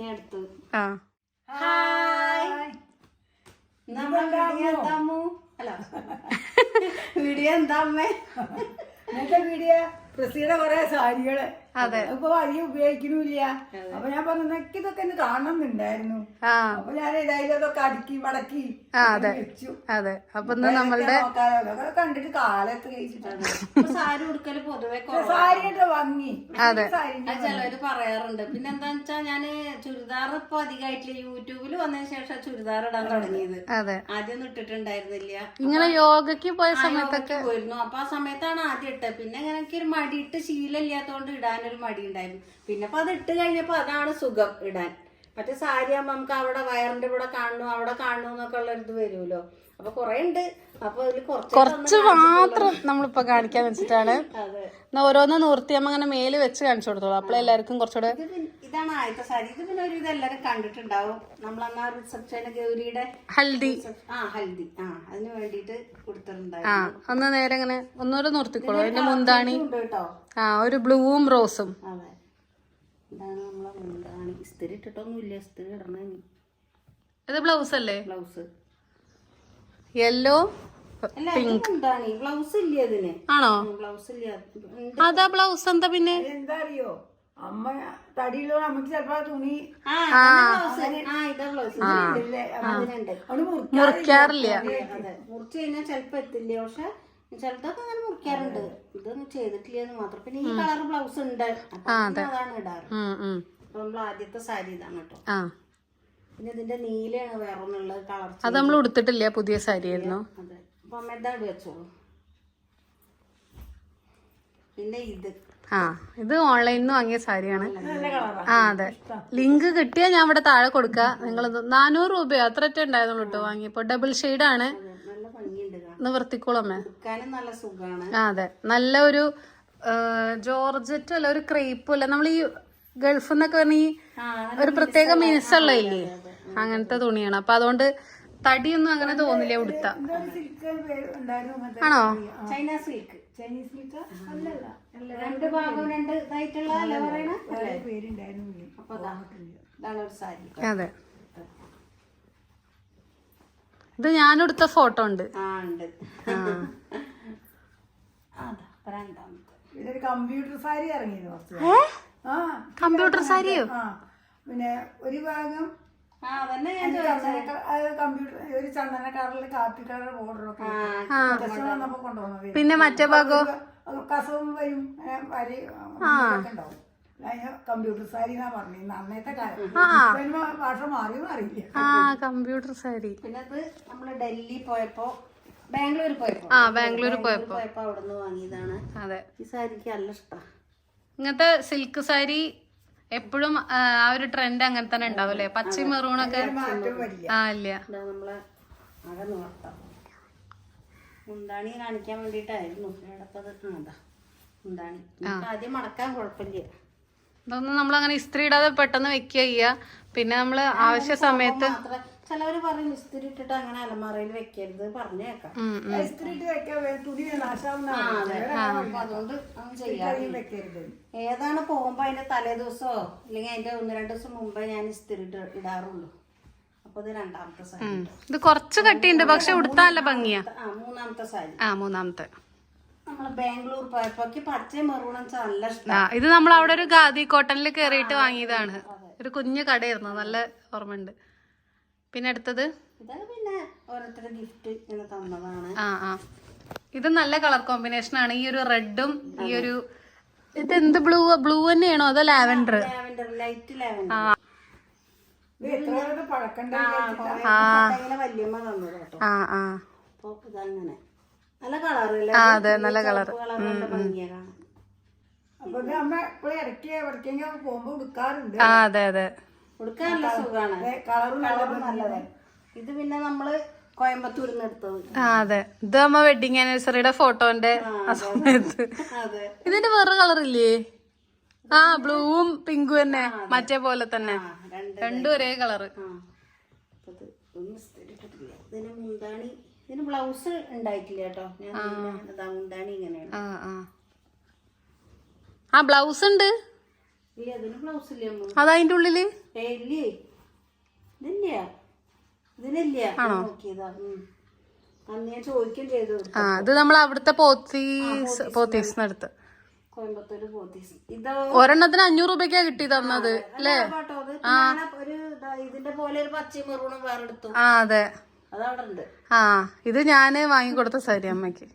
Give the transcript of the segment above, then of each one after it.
ഞാൻ എടുത്തു. വീഡിയോ എന്താ അമ്മേ? വീഡിയോ പ്രസിയുടെ കൊറേ സാരികള് ഇപ്പൊ വലിയ ഉപയോഗിക്കണില്ല. അപ്പൊ ഞാൻ പറഞ്ഞു ഇതൊക്കെ ഒന്ന് കാണണമെന്നുണ്ടായിരുന്നു. അപ്പൊ ഞാൻ ഏതായാലും അതൊക്കെ അടുക്കി മടക്കി വെച്ചു. അതെ, അപ്പൊ നമ്മളുടെ കണ്ടിട്ട് കാലത്ത് കഴിച്ചിട്ടാണ് സാരി ഉടുക്കല് പൊതുവെ സാരിയുടെ ഭംഗി. ചിലവര് പറയാറുണ്ട്. പിന്നെ എന്താന്ന് വെച്ചാ ഞാന് ചുരിദാർ ഇപ്പൊ അധികമായിട്ടില്ല. യൂട്യൂബിൽ വന്നതിന് ശേഷം ചുരിദാർ ഇടാൻ തുടങ്ങിയത്. ആദ്യം ഇട്ടിട്ടുണ്ടായിരുന്നില്ല. ഇങ്ങനെ യോഗക്ക് പോയ സമയത്തൊക്കെ പോയിരുന്നു. അപ്പൊ ആ സമയത്താണ് ആദ്യം ഇട്ടത്. പിന്നെ അങ്ങനെ എനിക്കൊരു മടിയിട്ട് ശീലമില്ലാത്തോണ്ട് ഇടാനൊരു മടി ഉണ്ടായിരുന്നു. പിന്നെ അപ്പൊ അത് ഇട്ട് കഴിഞ്ഞപ്പോ അതാണ് സുഖം ഇടാൻ. മറ്റേ സാരി ആകുമ്പോ നമുക്ക് അവിടെ വയറിന്റെ ഇവിടെ കാണുന്നു അവിടെ കാണുന്നു എന്നൊക്കെ ഉള്ള ഇത് വരുമല്ലോ. അപ്പൊ കൊറേ ഉണ്ട്. അപ്പൊ അതില് കുറച്ച് മാത്രം നമ്മളിപ്പോ കാണിക്കാന്ന് വെച്ചിട്ടാണ്. ഓരോന്ന് നിർത്തിയമ്മ അങ്ങനെ മേല് വെച്ച് കാണിച്ചു കൊടുത്തോളൂ. അപ്പോഴെല്ലാവർക്കും കുറച്ചുകൂടെ. ഇതാണ് ആദ്യത്തെ സാരി. ഇത് പിന്നെ ഒരു ഇതെല്ലാരും കണ്ടിട്ടുണ്ടാവും. നമ്മളന്നാ റിസപ്ഷന് ഗൗരിയുടെ ഹൽദി ഹൽദി അതിന് വേണ്ടിട്ട് കൊടുത്തിട്ടുണ്ടായിരുന്നു. ഒന്ന് നേരെ ഇങ്ങനെ ഒന്നുകൂടെ നിർത്തിക്കോളൂ. അതിന്റെ മുന്താണി കേട്ടോ. ഒരു ബ്ലൂവും റോസും. അതെ, ഇതാണ് നമ്മളെ മുന്താണി. ഇസ്തിരി ഇട്ടിട്ടൊന്നുമില്ല. ഇസ്തിരി ഇടണേ. ഇത് ബ്ലൗസ് അല്ലേ? ബ്ലൗസ് യെല്ലോ മുന്താണി. ബ്ലൗസ് ഇല്ല ഇതിന്. ആണോ? ബ്ലൗസ് ഇല്ല. അതാ ബ്ലൗസ്. എന്താ പിന്നെ എന്താ അറിയോ അമ്മ തടിയിലോ നമുക്ക് ചിലപ്പോ തുണി മുറിക്കാറില്ല. മുറിച്ച് കഴിഞ്ഞാൽ ചിലപ്പോ എത്തില്ല. പക്ഷെ ചിലതൊക്കെ അങ്ങനെ മുറിക്കാറുണ്ട്. ഇതൊന്നും ചെയ്തിട്ടില്ലെന്ന് മാത്രം. പിന്നെ ഈ കളർ ബ്ലൗസ് ഉണ്ട്. അതാണ് ഇടാറ്. നമ്മൾ ആദ്യത്തെ സാരി ഇതാണ് കേട്ടോ. പിന്നെ ഇതിന്റെ നീലയാണ് വേറൊന്നുള്ള കളർ. അത് നമ്മൾ ഉടുത്തിട്ടില്ല. പുതിയ സാരി ആയിരുന്നു. അതെ. അപ്പൊ അമ്മ ഇതാട് വെച്ചോളൂ. പിന്നെ ഇത് ഓൺലൈനിൽ നിന്ന് വാങ്ങിയ സാരിയാണ്. അതെ, ലിങ്ക് കിട്ടിയാൽ ഞാൻ ഇവിടെ താഴെ കൊടുക്കാം. നിങ്ങൾ 400 രൂപയോ അത്ര ഉണ്ടായിരുന്നുള്ളൂ കേട്ടോ വാങ്ങിയപ്പോ. ഡബിൾ ഷെയ്ഡാണ്. നിവർത്തിക്കോളമ്മേ. അതെ, നല്ല ഒരു ജോർജറ്റ് അല്ല, ഒരു ക്രേപ്പും അല്ല. നമ്മൾ ഈ ഗൾഫിൽ നിന്നൊക്കെ പറഞ്ഞ ഈ ഒരു പ്രത്യേക മിനുസുള്ള ഇല്ലേ, അങ്ങനത്തെ തുണിയാണ്. അപ്പൊ അതുകൊണ്ട് തടിയൊന്നും അങ്ങനെ തോന്നില്ല ഉടുത്ത. ആണോ? China silk. ചൈനീസ് സിൽക്ക് അല്ലല്ല, രണ്ട് ഭാഗം രണ്ട് ഇതായിട്ടുള്ള പേരുണ്ടായിരുന്നു. അപ്പൊ ഇതാണ് ഒരു സാരി. അതെ, ഇത് ഞാനെടുത്ത ഫോട്ടോ ഉണ്ട്. ഇതൊരു കമ്പ്യൂട്ടർ സാരി ഇറങ്ങിയത്. കമ്പ്യൂട്ടർ സാരിയോ? പിന്നെ ഒരു ഭാഗം കമ്പ്യൂട്ടർ ഒരു ചന്ദന കളറിൽ കാപ്പി കളർ ബോർഡറൊക്കെ വന്നപ്പോ കൊണ്ടുപോകുന്നത്. പിന്നെ മറ്റേ ഭാഗം കസവും വരും വരി ഉണ്ടാവും. കമ്പ്യൂട്ടർ സാരി എന്നാ പറഞ്ഞത് അന്നത്തെ കാലം. ഭാഷ മാറിയെന്ന് അറിയില്ല. കമ്പ്യൂട്ടർ സാരി. പിന്നെ അത് നമ്മള് ഡൽഹി പോയപ്പോ ബാംഗ്ലൂർ പോയപ്പോ അവിടുന്ന് വാങ്ങിയതാണ്. അതെ, ഈ സാരിക്ക് നല്ല ഇഷ്ടമാണ്. ഇങ്ങനത്തെ സിൽക്ക് സാരി എപ്പോഴും ആ ഒരു ട്രെൻഡ് അങ്ങനെ തന്നെ ഉണ്ടാവൂലേ? പച്ചയും മെറൂണൊക്കെ ഇല്ല. നമ്മളെ അക നോർത്താം മുന്താണി കാണിക്കാൻ വേണ്ടിട്ടായിരുന്നു. മുന്താണി ആദ്യം മടക്കാൻ കുഴപ്പമില്ല. ഇതൊന്നും നമ്മളങ്ങനെ ഇസ്ത്രി ഇടാതെ പെട്ടെന്ന് വെക്കുക ചെയ്യാ. പിന്നെ നമ്മള് ആവശ്യ സമയത്ത് ചിലവര് പറയും ഇസ്തിരി ഇട്ടിട്ട് അങ്ങനെ അലമാറയിൽ വെക്കരുത് പറഞ്ഞേക്കാം. അതുകൊണ്ട് ചെയ്യാറുണ്ട്. ഏതാണ് പോകുമ്പോ അതിന്റെ തലേ ദിവസമോ അല്ലെങ്കിൽ അതിന്റെ 1-2 ദിവസം മുമ്പേ ഞാൻ ഇസ്തിരി ഇടാറുള്ളൂ. അപ്പൊ ഇത് രണ്ടാമത്തെ സാരി. ഇത് കുറച്ച് കട്ടിയുണ്ട്, പക്ഷെ ഉടുത്താൻ നല്ല ഭംഗിയാ. മൂന്നാമത്തെ സാരി. മൂന്നാമത്തെ നമ്മള് ബാംഗ്ലൂർ പോയപ്പോ പച്ച മെറൂൺ നല്ല ഇഷ്ടം. ഇത് നമ്മൾ അവിടെ ഒരു ഖാദി കോട്ടണിൽ കയറിയിട്ട് വാങ്ങിയതാണ്. ഒരു കുഞ്ഞു കടയായിരുന്നു, നല്ല ഓർമ്മയുണ്ട്. പിന്നെ അടുത്തത് പിന്നെ ഓരോരുത്തരുടെ ഗിഫ്റ്റ് ഇങ്ങനെ തന്നതാണ്. ഇത് നല്ല കളർ കോമ്പിനേഷൻ ആണ്. ഈ ഒരു റെഡും ഈ ഒരു ഇത് എന്ത് ബ്ലൂ തന്നെയാണോ അതോ ലാവൻഡർ? Light lavender. വല്യമ്മ തന്നത് കേട്ടോ. അപ്പൊ ഇതങ്ങനെ നല്ല കളറില്ല. അതെ, നല്ല കളർ. അതെ അതെ, ഉടുക്കാൻ നല്ല സുഖാണ്. കളറും നല്ലതാണ്. ഇത് പിന്നെ നമ്മള് കോയമ്പത്തൂരിൽ നിന്ന് എടുത്തത്. അതെ, ഇത് നമ്മ വെഡിങ് ആനിവേഴ്സറിയുടെ ഫോട്ടോന്റെ സമയത്ത്. ഇതിന്റെ വേറെ കളർ ഇല്ലേ? ബ്ലൂവും പിങ്കും തന്നെ, മറ്റേ പോലെ തന്നെ, രണ്ടും ഒരേ കളറ്. ഇതിന് മുന്താണി, ഇതിന് ബ്ലൗസ് ഉണ്ടായിട്ടില്ല കേട്ടോ. ഞാൻ മുന്താണി ഇങ്ങനെയാണ്. ബ്ലൗസ് ഉണ്ട്. ഇല്ല, ഇതിന് ബ്ലൗസ് ഇല്ല. അതതിന്റെ ഉള്ളില് ഇല്ലേ ഇതില്ല ഇതിനില്ല നോക്കിയതാ. അന്ന് ഞാൻ ചോദിക്കുകയും ചെയ്തു. ഇത് നമ്മൾ അവിടുത്തെ പോത്തീസിനടുത്ത് കോയമ്പത്തൂര് പോത്തീസ്. ഇത് ഒരെണ്ണത്തിന് 500 രൂപയ്ക്കാ കിട്ടി തന്നത് അല്ലേ? കേട്ടോ അത് ഒരു ഇതിന്റെ പോലെ ഒരു പച്ചയും മെറൂണും വേറെ എടുത്തു. അതെ അതവിടെ ഉണ്ട്. ഇത് ഞാന് വാങ്ങിക്കൊടുത്ത സാരി അമ്മയ്ക്ക്.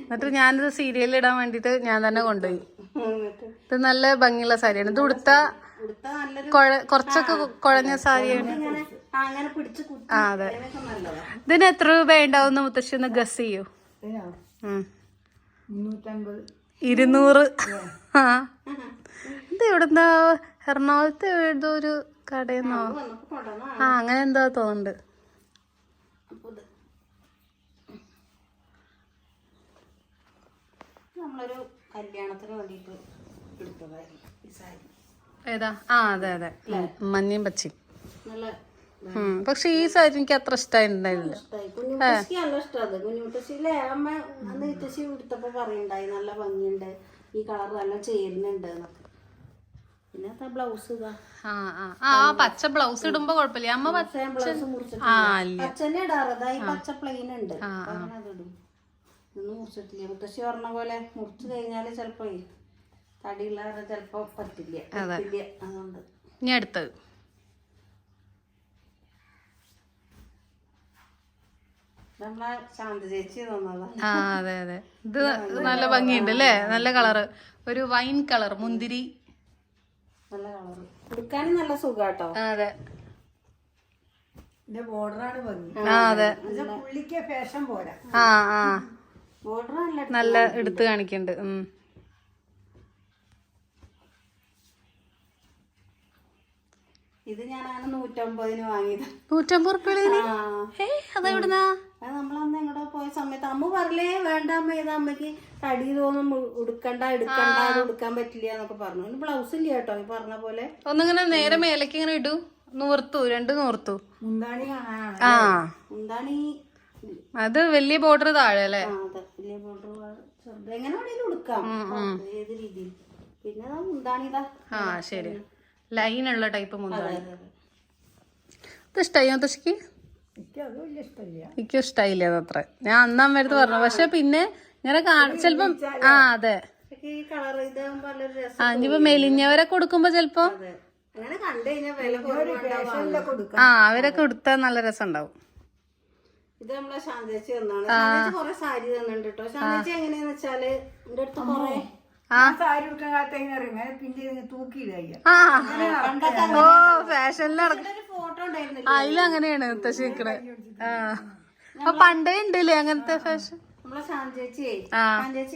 എന്നിട്ട് ഞാനിത് സീരിയലിൽ ഇടാൻ വേണ്ടിട്ട് ഞാൻ തന്നെ കൊണ്ടുപോയി. ഇത് നല്ല ഭംഗിയുള്ള സാരിയാണ്. ഇത് കുറച്ചൊക്കെ കുഴഞ്ഞ സാരിയാണ്. അതെ. ഇതിന് എത്ര രൂപ ഉണ്ടാവും മുത്തശ്ശി ഒന്ന് ഗസ് ചെയ്യൂ? 200. ഇത് എവിടെന്താ എറണാകുളത്ത് ഏതോ ഒരു കടയെന്നോ അങ്ങനെ എന്താ തോന്നുന്നുണ്ട്. നമ്മളൊരു കല്യാണത്തിന് വേണ്ടിട്ട് എടുത്തതായിരുന്നു ഈ സാരി. ഏതാ? അതെ അതെ, മഞ്ഞയും പച്ചയും. പക്ഷെ ഈ സാരി എനിക്ക് അത്ര ഇഷ്ടമായിട്ടുണ്ടായില്ല. കുഞ്ഞുമുത്തശ്ശിക്ക് നല്ല ഇഷ്ടമാണ്. കുഞ്ഞുമുത്തശ്ശിയിലെ അമ്മ അന്ന് മുത്തശ്ശി എടുത്തപ്പോ പറയുണ്ടായി നല്ല ഭംഗിയുണ്ട്, ഈ കളർ നല്ല ചേരുന്നുണ്ട് എന്നൊക്കെ. പിന്നെ ബ്ലൗസ് ഇതാ പച്ച ബ്ലൗസ് ഇടുമ്പോ കുഴപ്പമില്ല. അമ്മ ബ്ലൗസ് മുറിച്ചിട്ട് പച്ചനെ ഇടാറ്. ഈ പച്ച പ്ലെയിൻ ഉണ്ട്, അതിടും. ഇതൊന്നും മുറിച്ചിട്ടില്ല. മുത്തശ്ശി പറഞ്ഞ പോലെ മുറിച്ച് കഴിഞ്ഞാല് ചെലപ്പോ തടിയുള്ള ചെലപ്പോ പറ്റില്ല. അതുകൊണ്ട് ഇനി അടുത്തത് നമ്മളെ ശാന്ത ചേച്ചി തന്നതാ. അതെ അതെ, ഇത് നല്ല ഭംഗിയുണ്ട് അല്ലേ? നല്ല കളറ്, ഒരു വൈൻ കളർ, മുന്തിരി. നല്ല കളറ്, എടുക്കാനും നല്ല സുഖാട്ടോ. അതെ, ബോർഡറാണ് ഭംഗി. അതെ, പുള്ളിക്ക് ഫാഷൻ പോരാ. ബോർഡർ നല്ല എടുത്ത് കാണിക്കുന്നുണ്ട്. ഇത് ഞാൻ 150 വാങ്ങിയത്. 150 റുപ്യ? അതെവിടുന്നാ? അത് നമ്മളന്ന് എങ്ങോട്ടോ പോയ സമയത്ത് അമ്മ പറഞ്ഞേ വേണ്ട അമ്മ, ഇത് അമ്മക്ക് തടി തോന്നും, എടുക്കണ്ട അത് എടുക്കാൻ പറ്റില്ല എന്നൊക്കെ പറഞ്ഞു. ഇനി ബ്ലൗസ് ഇല്ല കേട്ടോ ഈ പറഞ്ഞ പോലെ. ഒന്നിങ്ങനെ നേരെ മേലേക്ക് ഇങ്ങനെ ഇടൂ, നൂർത്തു, 2 നൂർത്തു. മുന്താണി കാണാനാണ്. മുന്താണി അത് വലിയ ബോർഡർ താഴെ അല്ലേ? അതെ, വലിയ ബോർഡർ ചെറുത് എങ്ങനെ വേണേലും എടുക്കാം, ഏത് രീതിയിൽ. പിന്നെ മുന്താണിതാ. ശരി, ലൈനുള്ള ടൈപ്പ് മുന്താണി. ഇത് ഇഷ്ടായി മുത്തശ്ശിക്ക്? എനിക്കും ഇഷ്ടായില്ല അതത്ര. ഞാൻ അന്ന് അമ്മയടുത്ത് പറഞ്ഞു. പക്ഷെ പിന്നെ ഇങ്ങനെ ചെലപ്പം അതെ, ഇനിയിപ്പോ മെലിഞ്ഞവരെ കൊടുക്കുമ്പോ ചെലപ്പോ അവരൊക്കെ കൊടുത്താൽ നല്ല രസം ഉണ്ടാവും. ഇത് നമ്മളെ ശാന്തേച്ചി തന്നാണ്. കൊറേ സാരി തന്നിട്ടുണ്ട് കേട്ടോ. ശാന്തേച്ചി എങ്ങനെയാന്ന് വെച്ചാല് എന്റെ അടുത്ത് കൊറേ സാരി ഉടുക്കാൻ പിന്നെ തൂക്കിയില്ല. ഫോട്ടോ ഉണ്ടായിരുന്നു. അതിലങ്ങനെയാണ് മുത്തശ്ശി നിക്കണേ. അപ്പൊ പണ്ടേ ഉണ്ടല്ലേ അങ്ങനത്തെ ഫാഷൻ? നമ്മളെ ശാന്തേച്ചി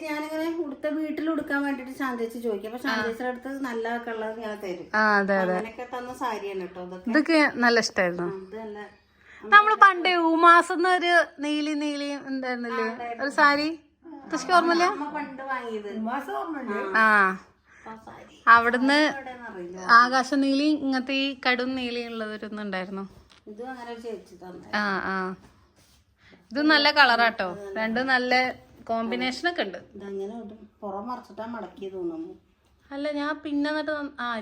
ഞാനിങ്ങനെ ഉടുത്ത വീട്ടിൽ ഉടുക്കാൻ വേണ്ടിട്ട് ശാന്തേച്ചി ചോദിക്കും. അപ്പൊ ശാന്തേച്ചിയുടെ അടുത്ത് നല്ല കളർ ഞാൻ തരും. അങ്ങനെയൊക്കെ തന്ന സാരിയാണ് കേട്ടോ. ഇതൊക്കെ നല്ല ഇഷ്ടായിരുന്നു. ഇത് നല്ല നമ്മള് പണ്ടേ ഉമാസം ഒരു നീലി ഉണ്ടായിരുന്നില്ലേ ഒരു സാരി? മുത്തശ്ശിക്ക് ഓർമ്മയില്ല? പണ്ട് വാങ്ങിയത്. അവിടുന്ന് ആകാശ നീലി, ഇങ്ങനത്തെ ഈ കടും നീലി ഉള്ളതൊരുന്നുണ്ടായിരുന്നു. ഇതും അങ്ങനെ ചേച്ചി തന്നെ. ഇത് നല്ല കളറാട്ടോ, രണ്ടും നല്ല കോമ്പിനേഷൻ ഒക്കെ ഉണ്ട്. ഇതങ്ങനെ പുറം മറച്ചിട്ടാ മടക്കി തോന്നുന്നു. അല്ല ഞാൻ പിന്നെ എന്നിട്ട്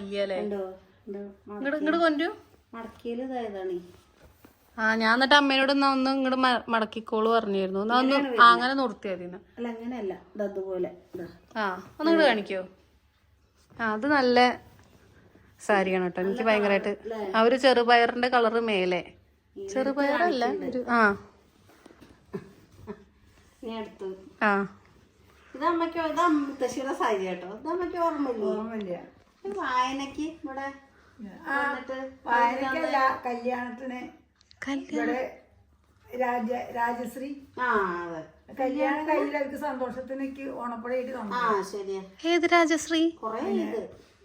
ഇല്ലല്ലേ ഇങ്ങോട്ട് കൊണ്ടു മടക്കിയത് ഇതായതാണ്. ഞാൻ എന്നിട്ട് അമ്മേനോട് ഒന്ന് ഇങ്ങോട്ട് മടക്കിക്കോള് പറഞ്ഞിരുന്നു. ഒന്ന് അങ്ങനെ നിർത്തിയാതി. അല്ല അങ്ങനെയല്ല, അതുപോലെ ഒന്നിങ്ങോട്ട് കാണിക്കോ? അത് നല്ല സാരിയാണ് കേട്ടോ. എനിക്ക് ഭയങ്കരമായിട്ട് ഒരു ചെറുപയറിന്റെ കളറ് മേലെ, ചെറുപയറല്ല ഒരു ഇത് അമ്മയ്ക്ക് ഇത് മുത്തശ്ശിയുടെ സാരി കേട്ടോ. ഇത് അമ്മയ്ക്ക് ഓർമ്മയില്ല. വായനക്ക് ഇവിടെ കല്യാണത്തിന് രാജശ്രീ കല്യാണം കഴിഞ്ഞ അവർക്ക് സന്തോഷത്തിനേക്ക് ഓണപ്പുഴയായിട്ട് തന്നു. ഏത് രാജശ്രീ?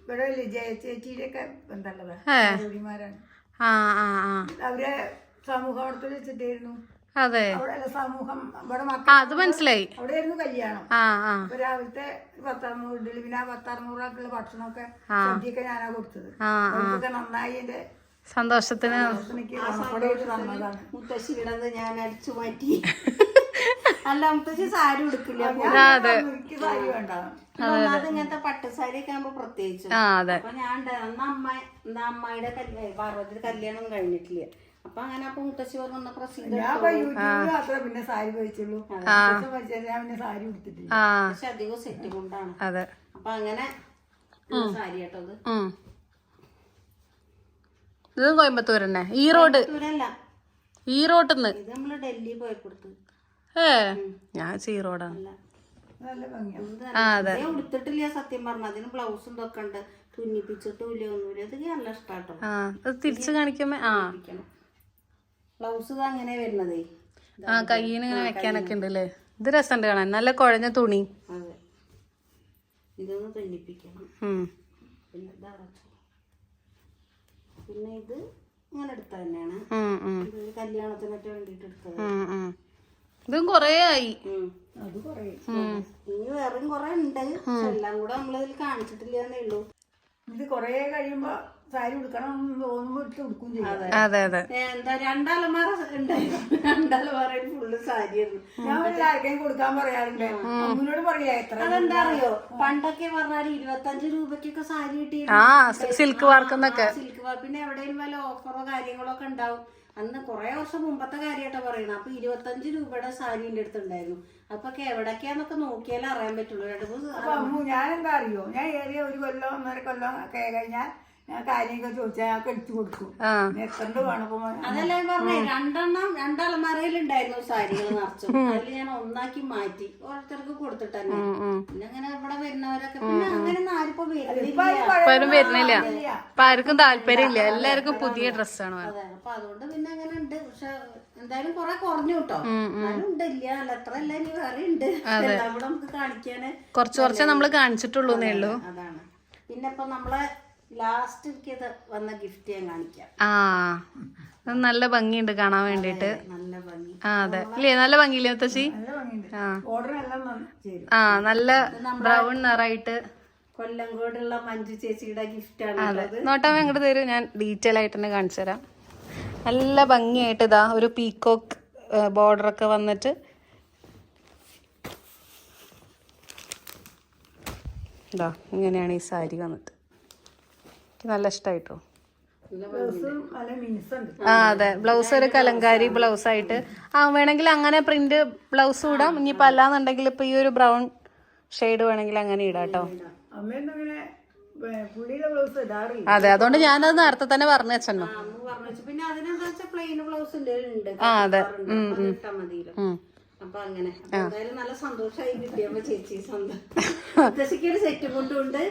ഇവിടെ ചേച്ചിയുടെ ഒക്കെ ബന്ധമുള്ളതാ, അവരെ സമൂഹം അവിടത്തെ വെച്ചിട്ടായിരുന്നു. അതെ, സമൂഹം ഇവിടെ അത് മനസ്സിലായി. അവിടെയായിരുന്നു കല്യാണം. രാവിലത്തെ 1,600 ഇഡ്ഡലി, പിന്നെ 1,600 ഭക്ഷണമൊക്കെ സദ്യയൊക്കെ ഞാനാ കൊടുത്തത്. നന്നായി എന്റെ സന്തോഷത്തിന് മുത്തശ്ശിയിടത് ഞാൻ അടിച്ചു മാറ്റി. അല്ല മുത്തശ്ശി സാരി ഉടുക്കില്ല. എനിക്ക് സാരി വേണ്ട. അത് ഇങ്ങനത്തെ പട്ട് സാരി ഒക്കെ ആകുമ്പോ പ്രത്യേകിച്ചും. അപ്പൊ ഞാൻ അമ്മായിയുടെ പാർവതിയുടെ കല്യാണം കഴിഞ്ഞിട്ടില്ല. അപ്പൊ അങ്ങനെ അപ്പൊ മുത്തശ്ശി പറഞ്ഞ പ്രസിദ്ധ യൂട്യൂബിൽ പിന്നെ സാരി കഴിച്ചുള്ളൂ. ഞാൻ പിന്നെ സാരി ഉടുത്തിട്ടില്ല. പക്ഷെ അധികം സെറ്റ് കൊണ്ടാണ്. അപ്പൊ അങ്ങനെ സാരി കേട്ടോ. ഇത് കോയമ്പത്തൂർ തന്നെ. ഈറോഡ് ഈറോട്ടിന്ന് ഇത് നമ്മള് ഡൽഹി പോയി കൊടുത്തു. ഞാൻ ഈറോഡാണ്. നല്ല ഭംഗിയാണ്. ഉടുത്തിട്ടില്ല സത്യം പറഞ്ഞ. അതിന് ബ്ലൗസും ഇതൊക്കെ ഉണ്ട്. തുന്നിപ്പിച്ചിട്ടില്ല ഒന്നുമില്ല. ഇത് നല്ല ഇഷ്ടാട്ടോ. തിരിച്ചു കാണിക്കുമ്പോ ബ്ലൗസ് അങ്ങനെ വരുന്നതേ. കയ്യിന് ഇങ്ങനെ വെക്കാനൊക്കെ ഉണ്ട് അല്ലേ. ഇത് രസമുണ്ട് കാണാൻ. നല്ല കുഴഞ്ഞ തുണി. അതെ, ഇതൊന്ന് തുന്നിപ്പിക്കണം. പിന്നെ പിന്നെ ഇത് ഇങ്ങനെ എടുത്ത തന്നെയാണ്. കല്യാണത്തിനൊക്കെ വേണ്ടിട്ട് എടുത്തത്. ഇതും കൊറേ ആയി. അത് കൊറേ ഇനി വേറെയും കൊറേ ഉണ്ട്. എല്ലാം കൂടെ നമ്മളിതിൽ കാണിച്ചിട്ടില്ലാന്നേ ഉള്ളൂ. ഇത് കൊറേ കഴിയുമ്പോ സാരി ഉടുക്കണം തോന്നുമ്പോ എടുത്ത് ഉടുക്കും ചെയ്യും. അതെ അതെ. എന്താ രണ്ടലമാര ഉണ്ടായിരുന്നു. രണ്ടലമാരയിൽ ഫുള്ള് സാരിയായിരുന്നു. ഞാൻ ആർക്കെങ്കിലും കൊടുക്കാൻ പറയാറുണ്ട്. അമ്മൂനോട് പറയാ എത്ര. അതെന്താ അറിയോ, പണ്ടൊക്കെ പറഞ്ഞാല് 25 രൂപയ്ക്കൊക്കെ സാരി കിട്ടി. സിൽക്ക് വർക്കുന്നൊക്കെ. Silk work. പിന്നെ എവിടെയും വല്ല ഓഫറോ കാര്യങ്ങളോ ഒക്കെ ഉണ്ടാവും. അന്ന് കുറെ വർഷം മുമ്പത്തെ കാര്യമായിട്ടാ പറയുന്നത്. അപ്പൊ 25 രൂപയുടെ സാരി എന്റെ അടുത്തുണ്ടായിരുന്നു. അപ്പൊ എവിടൊക്കെയാന്നൊക്കെ നോക്കിയാലേ അറിയാൻ പറ്റുള്ളൂ. അപ്പൊ അമ്മു ഞാനെന്താ അറിയോ, ഞാൻ ഏറിയ 1 കൊല്ലം 1.5 കൊല്ലം ഒക്കെ കഴിഞ്ഞാൽ ഞാൻ കാര്യമൊക്കെ ചോദിച്ചാൽ ഞാൻ എടുത്തു കൊടുക്കും. എത്ര വേണം. അതല്ല പറഞ്ഞേ, രണ്ടലമാരയിലുണ്ടായിരുന്നു സാരികൾ നിറച്ചും. അതിൽ ഞാൻ ഒന്നാക്കി മാറ്റി ഓരോരുത്തർക്ക് കൊടുത്തിട്ട് തന്നെ. പിന്നെ അങ്ങനെ ഇവിടെ വരുന്നവരൊക്കെ പിന്നെ അങ്ങനെ ആരിപ്പോ വരുന്നില്ല. ഇപ്പൊ ആർക്കും താല്പര്യമില്ല. എല്ലാവർക്കും പുതിയ ഡ്രസ്സാണ്. അതെ, അപ്പൊ അതുകൊണ്ട് പിന്നെ അങ്ങനെ ഉണ്ട്. പക്ഷെ എന്തായാലും കൊറേ കുറഞ്ഞു കേട്ടോ. എന്നാലും ഉണ്ടില്ല. അല്ല എത്ര അല്ല, ഇനി വേറെ ഉണ്ട്. എല്ലാം കൂടെ നമുക്ക് കാണിക്കാന് കുറച്ച് നമ്മള് കാണിച്ചിട്ടുള്ളൂന്നേ ഉള്ളൂ. അതാണ്. പിന്നെ ഇപ്പൊ നമ്മളെ ലാസ്റ്റ് വന്ന ഗിഫ്റ്റ് ഞാൻ കാണിക്കാം. നല്ല ഭംഗിയുണ്ട് കാണാൻ വേണ്ടിട്ട്. നല്ല ഭംഗി. അതെ ഇല്ലേ, നല്ല ഭംഗിയില്ലേ മുത്തശ്ശി? നല്ല ബ്രൗൺ നിറായിട്ട്. കൊല്ലങ്കോടുള്ള മഞ്ജു ചേച്ചിയുടെ ഗിഫ്റ്റ് ആണ്. അതെ, നോട്ടാൻ എങ്ങോട്ട് തരും, ഞാൻ ഡീറ്റെയിൽ ആയിട്ട് തന്നെ കാണിച്ചു തരാം. നല്ല ഭംഗിയായിട്ട് ഇതാ ഒരു പീക്കോക്ക് ബോർഡർ ഒക്കെ വന്നിട്ട് ഇതാ ഇങ്ങനെയാണ് ഈ സാരി വന്നിട്ട്. നല്ല ഇഷ്ടമായിട്ടോ. അതെ, ബ്ലൗസ് ഒരു കലങ്കാരി ബ്ലൗസ് ആയിട്ട് വേണമെങ്കിൽ അങ്ങനെ പ്രിന്റ് ബ്ലൗസ് ഇടാം. ഇനിയിപ്പോ അല്ലാന്നുണ്ടെങ്കിൽ ഇപ്പൊ ഈ ഒരു ബ്രൗൺ ഷെയ്ഡ് വേണമെങ്കിൽ അങ്ങനെ ഇടാട്ടോ. അതെ, അതുകൊണ്ട് ഞാനത് നേരത്തെ തന്നെ പറഞ്ഞു വെച്ചോ. പിന്നെ അതിനെന്താ പ്ലെയിൻ ബ്ലൗസ് ഉണ്ട്. അതെ. അപ്പൊ അങ്ങനെ എന്തായാലും നല്ല സന്തോഷമായി കിട്ടിയപ്പോ ചേച്ചി മുത്തശ്ശിക്ക് ഒരു സെറ്റ് മുണ്ടുണ്ട്,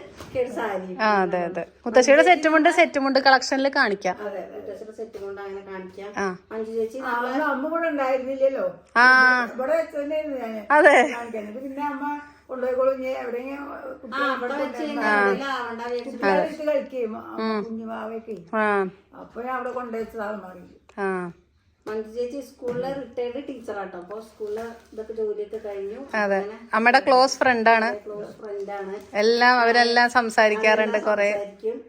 സാരി. അതെ അതെ, മുത്തശ്ശിയുടെ സെറ്റ് മുണ്ട് കളക്ഷനിൽ കാണിക്കാം. അതെ, മുത്തശ്ശിയുടെ സെറ്റ് മുണ്ട് അങ്ങനെ കാണിക്കാം. മഞ്ജു ചേച്ചി അമ്മ കൂടെ ഉണ്ടായിരുന്നില്ലല്ലോ. അതെ, പിന്നെ അമ്മ കൊണ്ടുപോയിക്കോളും. കളിക്കും കുഞ്ഞുമാവൊക്കെ. അപ്പൊ ഞാൻ അവിടെ കൊണ്ടുവച്ചതാണ് മാറി. മഞ്ജു ചേച്ചി സ്കൂളിലെ റിട്ടയർഡ് ടീച്ചറാട്ടോ. അപ്പൊ സ്കൂളിലെ ഇതൊക്കെ ജോലിയൊക്കെ കഴിഞ്ഞു. അതെ, അമ്മയുടെ ക്ലോസ് ഫ്രണ്ടാണ്. എല്ലാം അവരെല്ലാം സംസാരിക്കാറുണ്ട് കൊറേ.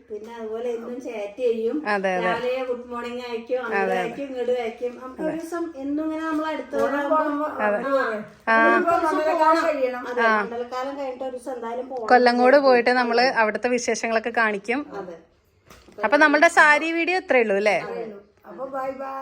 പിന്നെ അതുപോലെ എന്നും ചാറ്റ് ചെയ്യും. രാവിലെ ഗുഡ് മോർണിംഗ് അയക്കും, അങ്ങോട്ട് അയക്കും, ഇങ്ങോട്ട് അയക്കും. നമുക്ക് ഒരു ദിവസം എന്നും ഇങ്ങനെ നമ്മളടുത്ത് മണ്ഡലകാലം കഴിഞ്ഞിട്ട് ഒരു ദിവസം എന്തായാലും പോകണം. കൊല്ലങ്കോട് പോയിട്ട് നമ്മള് അവിടുത്തെ വിശേഷങ്ങളൊക്കെ കാണിക്കും. അപ്പൊ നമ്മളുടെ സാരി വീഡിയോ ഇത്രേ ഉള്ളൂ അല്ലേ? അപ്പൊ ബൈ ബൈ.